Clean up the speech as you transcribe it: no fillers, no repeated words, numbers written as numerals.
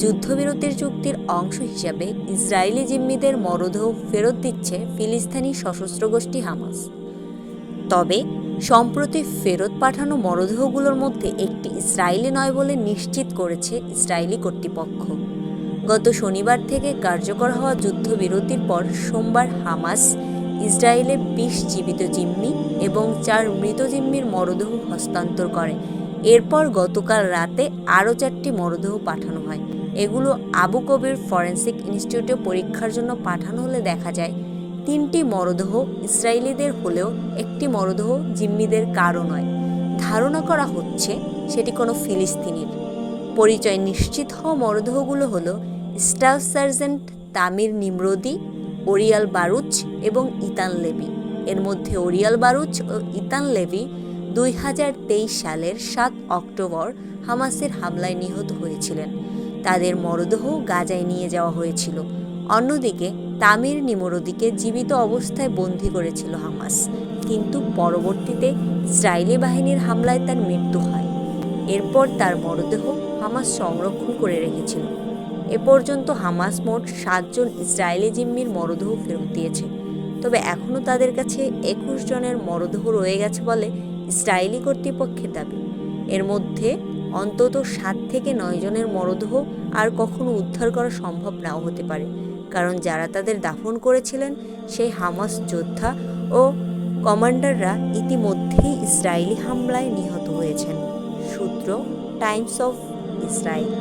যুদ্ধবিরতির চুক্তির অংশ হিসাবে ইসরায়েলি জিম্মিদের মরদেহ ফেরত দিচ্ছে ফিলিস্তিনি সশস্ত্র গোষ্ঠী হামাস। তবে সম্প্রতি ফেরত পাঠানো মরদেহগুলোর মধ্যে একটি ইসরায়েলি নয় বলে নিশ্চিত করেছে ইসরায়েলি কর্তৃপক্ষ। গত শনিবার থেকে কার্যকর হওয়া যুদ্ধবিরতির পর সোমবার হামাস ইসরায়েলে ২০ জীবিত জিম্মি এবং ৪ মৃত জিম্মির মরদেহ হস্তান্তর করে। এরপর গতকাল রাতে আরও ৪টি মরদেহ পাঠানো হয়। এগুলো আবু কবির ফরেন্সিক ইনস্টিটিউটে পরীক্ষার জন্য পাঠানো হলে দেখা যায় ৩টি মরদেহ ইসরায়েলিদের হলেও একটি মরদেহ জিম্মিদের কারও নয়। ধারণা করা হচ্ছে সেটি কোনো ফিলিস্তিনির। পরিচয় নিশ্চিত হওয়া মরদেহগুলো হলো staff sergeant Tamir Nimrodi, Uriel Baruch এবং ইতান লেভি। এর মধ্যে ওরিয়াল বারুচ ও ইতান লেভি ২০২৩ সালের ৭ অক্টোবর হামাসের হামলায় নিহত হয়েছিলেন। তাদের মরদেহ গাজায় নিয়ে যাওয়া হয়েছিল। অন্যদিকে তামির নিমরোদিকে জীবিত অবস্থায় বন্দী করেছিল হামাস, কিন্তু পরবর্তীতে ইসরায়েলি বাহিনীর হামলায় তার মৃত্যু হয়। এরপর তার মরদেহ হামাস সংরক্ষণ করে রেখেছিল। এ পর্যন্ত হামাস মোট ৭ জন ইসরায়েলি জিম্মির মরদেহ ফেরত দিয়েছে। তবে এখনও তাদের কাছে ২১ জনের মরদেহ রয়ে গেছে বলে ইসরায়েলি কর্তৃপক্ষের দাবি। এর মধ্যে অন্তত ৭ থেকে ৯ জনের মরদেহ আর কখনো উদ্ধার করা সম্ভব নাও হতে পারে, কারণ যারা তাদের দাফন করেছিলেন সেই হামাস যোদ্ধা ও কমান্ডাররা ইতিমধ্যেই ইসরায়েলি হামলায় নিহত হয়েছেন। সূত্র টাইমস অফ ইসরায়েল।